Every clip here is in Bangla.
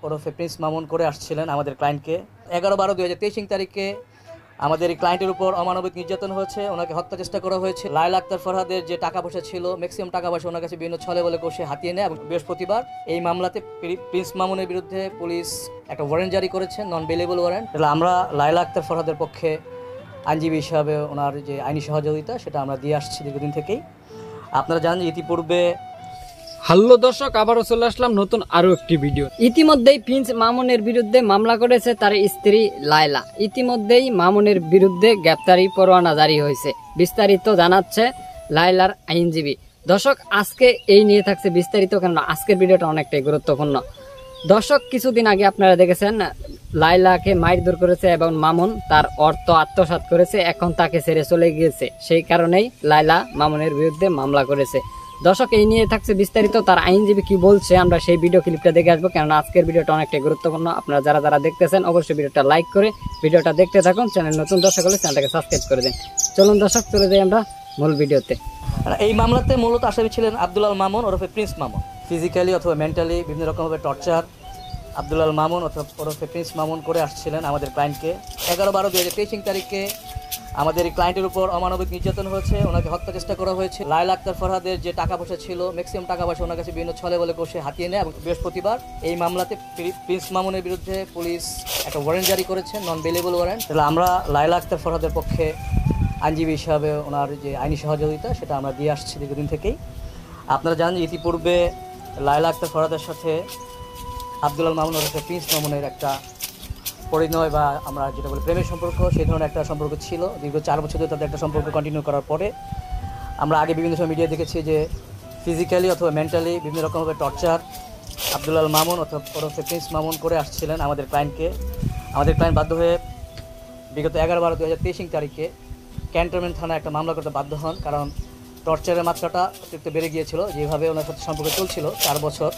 ওরফে প্রিন্স মামুন করে আসছিলেন আমাদের ক্লায়েন্টকে। 11/12/2023 তারিখে আমাদের এই ক্লায়েন্টের উপর অমানবিক নির্যাতন হয়েছে, ওনাকে হত্যা চেষ্টা করা হয়েছে। লায়লা আক্তার ফরহাদের যে টাকা পয়সা ছিল, ম্যাক্সিমাম টাকা পয়সা ওনার কাছে বিভিন্ন ছলে বলে কষে হাতিয়ে নেয়। এবং বৃহস্পতিবার এই মামলাতে প্রিন্স মামুনের বিরুদ্ধে পুলিশ একটা ওয়ারেন্ট জারি করেছে, নন বেলেবল ওয়ারেন্ট। তাহলে আমরা লায়লা আক্তার ফরহাদের পক্ষে আইনজীবী হিসাবে ওনার যে আইনি সহযোগিতা সেটা আমরা দিয়ে আসছি দীর্ঘদিন থেকেই। আপনারা জানেন যে ইতিপূর্বে হ্যালো দর্শক, আবারও চলে আসলাম নতুন আরো একটি ভিডিও। ইতিমধ্যেই প্রিন্স মামুনের বিরুদ্ধে মামলা করেছে তার স্ত্রী লায়লা। ইতিমধ্যেই মামুনের বিরুদ্ধে গ্রেপ্তারি পরোয়ানা জারি হয়েছে। বিস্তারিত জানাচ্ছে লায়লার আইনজীবী। দর্শক, আজকে এই নিয়ে থাকছে বিস্তারিত, কারণ আজকের ভিডিওটা অনেকটাই গুরুত্বপূর্ণ। দর্শক, কিছুদিন আগে আপনারা দেখেছেন লায়লাকে মারধর করেছে এবং মামুন তার অর্থ আত্মসাৎ করেছে, এখন তাকে ছেড়ে চলে গিয়েছে। সেই কারণেই লায়লা মামুনের বিরুদ্ধে মামলা করেছে। দর্শক, এই নিয়ে থাকছে বিস্তারিত, তার আইনজীবী কি বলছে আমরা সেই ভিডিও ক্লিপটা দেখে আসবো, কেননা আজকের ভিডিওটা অনেকটাই গুরুত্বপূর্ণ। আপনারা যারা যারা দেখতেছেন অবশ্যই ভিডিওটা লাইক করে ভিডিওটা দেখতে থাকুন। চ্যানেল নতুন দর্শক হলে চ্যানেলটাকে সাবস্ক্রাইব করে দিন। চলুন দর্শক, চলে যাই আমরা মূল ভিডিওতে। এই মামলাতে মূলত আসামি ছিলেন আব্দুল আল মামুন ওরফে প্রিন্স মামুন। ফিজিক্যালি অথবা মেন্টালি বিভিন্ন রকমভাবে টর্চার আব্দুল আল মামুন অথবা ওরফে প্রিন্স মামুন করে আসছিলেন আমাদের ক্লায়েন্টকে। 11/12/2023 তারিখে আমাদের এই ক্লায়েন্টের উপর অমানবিক নির্যাতন হয়েছে, ওনাকে হত্যা চেষ্টা করা হয়েছে। লায়লা আক্তার ফরহাদের যে টাকা পয়সা ছিল, ম্যাক্সিমাম টাকা পয়সা ওনার কাছে বিভিন্ন ছলে বলে কষে হাতিয়ে নেয়। এবং বৃহস্পতিবার এই মামলাতে প্রিন্স মামুনের বিরুদ্ধে পুলিশ একটা ওয়ারেন্ট জারি করেছে, নন বেলেবল ওয়ারেন্ট। তাহলে আমরা লায়লা আক্তার ফরহাদের পক্ষে আইনজীবী হিসাবে ওনার যে আইনি সহযোগিতা সেটা আমরা দিয়ে আসছি দীর্ঘদিন থেকেই। আপনারা জানেন যে ইতিপূর্বে লায়লা আক্তার ফরহাদের সাথে আব্দুল আল মামুন ওরফে প্রিন্স মামুনের একটা পরিণয় বা আমরা যেটা বলি প্রেমের সম্পর্ক, সেই ধরনের একটা সম্পর্ক ছিল। দীর্ঘ 4 বছর ধরে তাদের একটা সম্পর্ক কন্টিনিউ করার পরে আমরা আগে বিভিন্ন সময় মিডিয়া দেখেছি যে ফিজিক্যালি অথবা মেন্টালি বিভিন্ন রকমভাবে টর্চার আব্দুল আল মামুন অথবা ওরফে প্রিন্স মামুন করে আসছিলেন আমাদের ক্লায়েন্টকে। আমাদের ক্লায়েন্ট বাধ্য হয়ে বিগত 11/12/2023 তারিখে ক্যান্টনমেন্ট থানায় একটা মামলা করতে বাধ্য হন, কারণ টর্চারের মাত্রাটা অতিরিক্ত বেড়ে গিয়েছিল। যেভাবে ওনার সাথে সম্পর্ক চলছিল 4 বছর,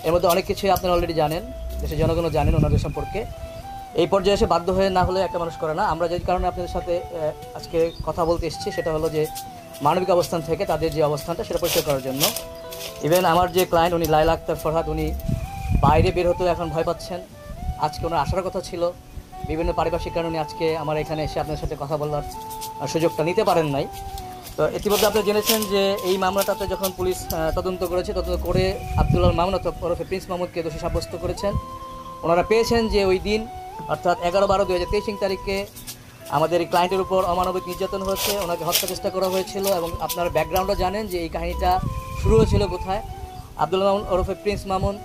এর মধ্যে অনেক কিছুই আপনারা অলরেডি জানেন, দেশের জনগণও জানেন ওনাদের সম্পর্কে। এই পর্যায়ে এসে বাধ্য হয়ে না হলে একটা মানুষ করে না। আমরা যে কারণে আপনাদের সাথে আজকে কথা বলতে এসেছি সেটা হলো যে মানবিক অবস্থান থেকে তাদের যে অবস্থানটা সেটা পরিষ্কার করার জন্য। ইভেন আমার যে ক্লায়েন্ট উনি লায়লা আক্তার ফরহাদ, উনি বাইরে বের হতেও এখন ভয় পাচ্ছেন। আজকে ওনার আসার কথা ছিল, বিভিন্ন পারিপার্শ্বিক কারণে আজকে আমার এখানে এসে আপনাদের সাথে কথা বলার সুযোগটা নিতে পারেন নাই। তো ইতিমধ্যে আপনারা জেনেছেন যে এই মামলাটাতে যখন পুলিশ তদন্ত করেছে, তদন্ত করে আব্দুল আল মামুন ওরফে প্রিন্স মামুনকে দোষী সাব্যস্ত করেছেন। ওনারা পেয়েছেন যে ওই দিন অর্থাৎ 11/12/2023 তারিখে আমাদের এই ক্লায়েন্টের উপর অমানবিক নির্যাতন হয়েছে, ওনাকে হত্যা চেষ্টা করা হয়েছিল। এবং আপনারা ব্যাকগ্রাউন্ডও জানেন যে এই কাহিনীটা শুরু হয়েছিল কোথায়। আব্দুল মামুন ওরফে প্রিন্স মামুন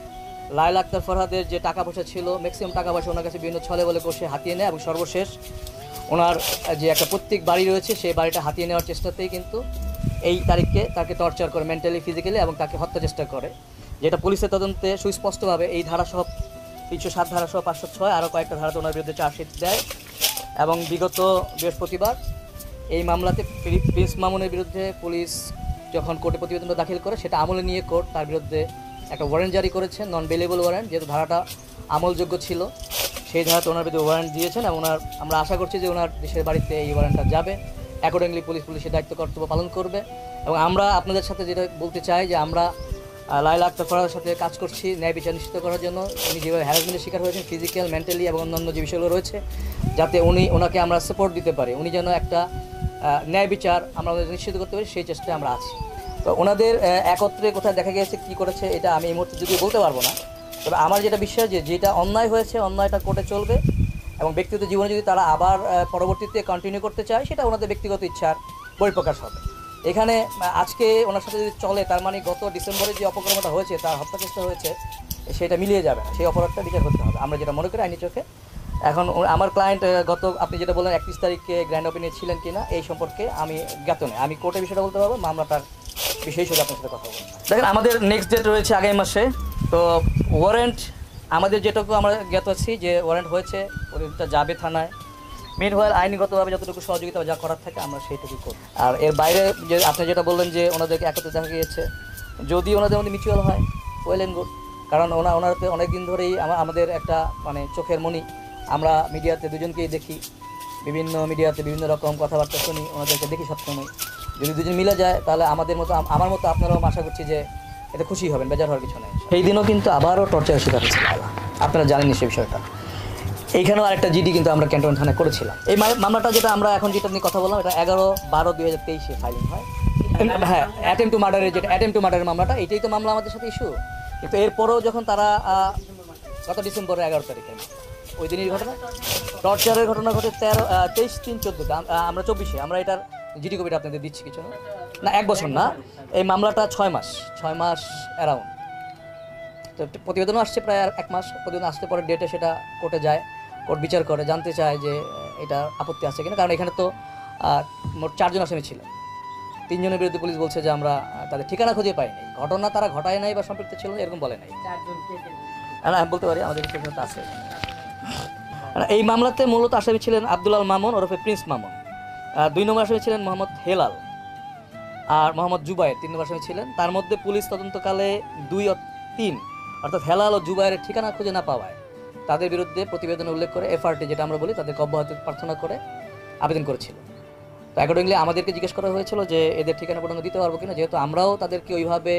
লায়লা আক্তার ফরহাদের যে টাকা পয়সা ছিল, ম্যাক্সিমাম টাকা পয়সা ওনার কাছে বিভিন্ন ছলে বলে কষে হাতিয়ে নেয়। এবং সর্বশেষ ওনার যে একটা প্রত্যেক বাড়ি রয়েছে সেই বাড়িটা হাতিয়ে নেওয়ার চেষ্টাতেই কিন্তু এই তারিখে তাকে টর্চার করে মেন্টালি ফিজিক্যালি এবং তাকে হত্যা চেষ্টা করে, যেটা পুলিশের তদন্তে সুস্পষ্টভাবে এই ধারাসহ 307 ধারাসহ 506 আরও কয়েকটা ধারাতে ওনার বিরুদ্ধে চার্জশিট দেয়। এবং বিগত বৃহস্পতিবার এই মামলাতে প্রিন্স মামুনের বিরুদ্ধে পুলিশ যখন কোর্টে প্রতিবেদন দাখিল করে সেটা আমলে নিয়ে কোর্ট তার বিরুদ্ধে একটা ওয়ারেন্ট জারি করেছে, নন বেলেবল ওয়ারেন্ট। যেহেতু ধারাটা আমলযোগ্য ছিল সেই ধারাতে ওনার বিরুদ্ধে ওয়ারেন্ট দিয়েছেন এবং আমরা আশা করছি যে ওনার দেশের বাড়িতে এই ওয়ারেন্টটা যাবে। অ্যাকর্ডিংলি পুলিশের দায়িত্ব কর্তব্য পালন করবে। এবং আমরা আপনাদের সাথে যেটা বলতে চাই যে আমরা লায়লা আক্তার ফরহাদের সাথে কাজ করছি ন্যায় বিচার নিশ্চিত করার জন্য। উনি যেভাবে হ্যারাসমেন্টের শিকার হয়েছেন ফিজিক্যাল, মেন্টালি এবং অন্যান্য যে বিষয়গুলো রয়েছে, যাতে ওনাকে আমরা সাপোর্ট দিতে পারি, উনি যেন একটা ন্যায় বিচার আমরা নিশ্চিত করতে পারি, সেই চেষ্টায় আমরা আছি। তো ওনাদের একত্রে কোথায় দেখা গিয়েছে কী করেছে এটা আমি এই মুহূর্তে যদিও বলতে পারবো না, তবে আমার যেটা বিশ্বাস যে যেটা অন্যায় হয়েছে অন্যায়টা কোর্টে চলবে। এবং ব্যক্তিগত জীবনে যদি তারা আবার পরবর্তীতে কন্টিনিউ করতে চায় সেটা ওনাদের ব্যক্তিগত ইচ্ছার বহিঃপ্রকাশ হবে। এখানে আজকে ওনার সাথে যদি চলে তার মানে গত ডিসেম্বরে যে অপকর্মটা হয়েছে, তার হত্যা চেষ্টা হয়েছে, সেটা মিলিয়ে যাবে না, সেই অপরাধটা বিচার করতে হবে আমরা যেটা মনে করি আইনি চোখে। এখন আমার ক্লায়েন্ট গত আপনি যেটা বললেন 31 তারিখে গ্র্যান্ড ওপেনিংয়ে ছিলেন কিনা এই সম্পর্কে আমি জ্ঞাত নই। আমি কোর্টে বিষয়টা বলতে পারবো, মামলাটার বিষয়ে শুধু আপনার সাথে কথা বলবো। দেখেন, আমাদের নেক্সট ডেট রয়েছে আগামী মাসে। তো ওয়ারেন্ট আমাদের যেটুকু আমরা জ্ঞাত আছি যে ওয়ারেন্ট হয়েছে, ওটা যাবে থানায়। মিনওয়াইল আইনগতভাবে যতটুকু সহযোগিতা যা করার থাকে আমরা সেইটুকু করি। আর এর বাইরে যে আপনি যেটা বললেন যে ওনাদেরকে একত্রে দেখা গিয়েছে, যদি ওনাদের মধ্যে মিউচুয়াল হয় ওয়েল অ্যান্ড গুড, কারণ ওনারতে অনেক দিন ধরেই আমাদের একটা মানে চোখের মণি। আমরা মিডিয়াতে দুজনকেই দেখি, বিভিন্ন মিডিয়াতে বিভিন্ন রকম কথাবার্তা শুনি, ওনাদেরকে দেখি সবসময়। যদি দুজন মিলে যায় তাহলে আমাদের মতো আমার মতো আপনারাও আশা করছি যে এটা খুশি হবেন, বেজার হওয়ার কিছু নেই। সেই দিনও কিন্তু আবারও টর্চারের শিকার হয়েছিল। আপনারা জানেন নিশ্চয়ই বিষয়টা। এইখানেও আরেকটা জিডি কিন্তু আমরা ক্যান্টনমেন্ট থানায় করেছিলাম। এই মামলাটা যেটা আমরা এখন যেটা নিয়ে কথা বললাম, এটা 11/12/2023 ফাইলিং হয়। হ্যাঁ, অ্যাটেম্প টু মার্ডারের মামলাটা, এটাই তো মামলা আমাদের সাথে ইস্যু। কিন্তু এরপরেও যখন তারা গত ডিসেম্বরের 11 তারিখে ওই দিনের ঘটনা, টর্চারের ঘটনা ঘটে 23/3/14, আমরা 24-এ আমরা এটার জিডি কপিটা আপনাদের দিচ্ছি। কিছু না 1 বছর না, এই মামলাটা 6 মাস অ্যারাউন্ড। তো প্রতিবেদনও আসছে প্রায় 1 মাস। প্রতিবেদন আসতে পরে ডেটে সেটা কোর্টে যায়, কোর্ট বিচার করে, জানতে চায় যে এটা আপত্তি আছে কিনা। কারণ এখানে তো মোট 4 জন আসামি ছিল। 3 জনের বিরুদ্ধে পুলিশ বলছে যে আমরা তাদের ঠিকানা খুঁজে পাইনি, ঘটনা তারা ঘটায় নাই বা সম্পৃক্ত ছিল এরকম বলে নাই। না, আমি বলতে পারি আমাদের কাছে আছে। এই মামলাতে মূলত আসামি ছিলেন আব্দুল মামুন ওরফে প্রিন্স মামুন। 2 নম্বর আসামি ছিলেন মোহাম্মদ হেলাল আর মোহাম্মদ জুবাইর 3 নম্বর আসামি ছিলেন। তার মধ্যে পুলিশ তদন্তকালে 2 ও 3 অর্থাৎ হেলাল ও জুবাইরের ঠিকানা খুঁজে না পাওয়ায় তাদের বিরুদ্ধে প্রতিবেদনে উল্লেখ করে এফআরটি, যেটা আমরা বলি, তাদেরকে অব্যাহতি প্রার্থনা করে আবেদন করেছিল। তো অ্যাকর্ডিংলি আমাদেরকে জিজ্ঞেস করা হয়েছিল যে এদের ঠিকানা পর্যন্ত দিতে পারবো কিনা, যেহেতু আমরাও তাদেরকে ওইভাবে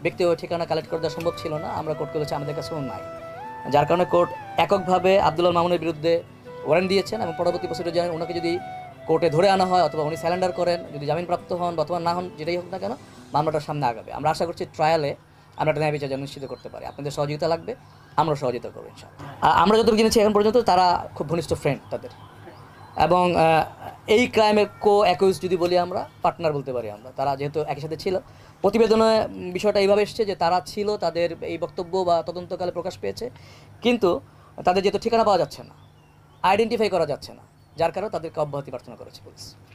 ব্যক্তিগত ঠিকানা কালেক্ট করে দেওয়া সম্ভব ছিল না। আমরা কোর্টকে বলেছি আমাদের কাছেও নাই, যার কারণে কোর্ট এককভাবে আব্দুল মামুনের বিরুদ্ধে ওয়ারেন্ট দিয়েছেন এবং পরবর্তী প্রসিডিউর জানেন ওনাকে যদি কোর্টে ধরে আনা হয় অথবা উনি স্যালেন্ডার করেন, যদি জামিনপ্রাপ্ত হন অথবা না হন, যেটাই হোক না কেন মামলাটার সামনে আগাবে। আমরা আশা করছি ট্রায়ালে আমরা একটা ন্যায় বিচার যেন নিশ্চিত করতে পারি। আপনাদের সহযোগিতা লাগবে, আমরা সহযোগিতা করবো ইনশাআল্লাহ। আমরা যতটুকু জেনেছি এখন পর্যন্ত তারা খুব ঘনিষ্ঠ ফ্রেন্ড তাদের, এবং এই ক্রাইমের অ্যাকিউজ যদি বলি আমরা পার্টনার বলতে পারি আমরা। তারা যেহেতু একই সাথে ছিল, প্রতিবেদনে বিষয়টা এইভাবে এসছে যে তারা ছিল, তাদের এই বক্তব্য বা তদন্তকালে প্রকাশ পেয়েছে, কিন্তু তাদের যেহেতু ঠিকানা পাওয়া যাচ্ছে না, আইডেন্টিফাই করা যাচ্ছে না, যার কারণে তাদেরকে অব্যাহতি প্রার্থনা করেছে পুলিশ।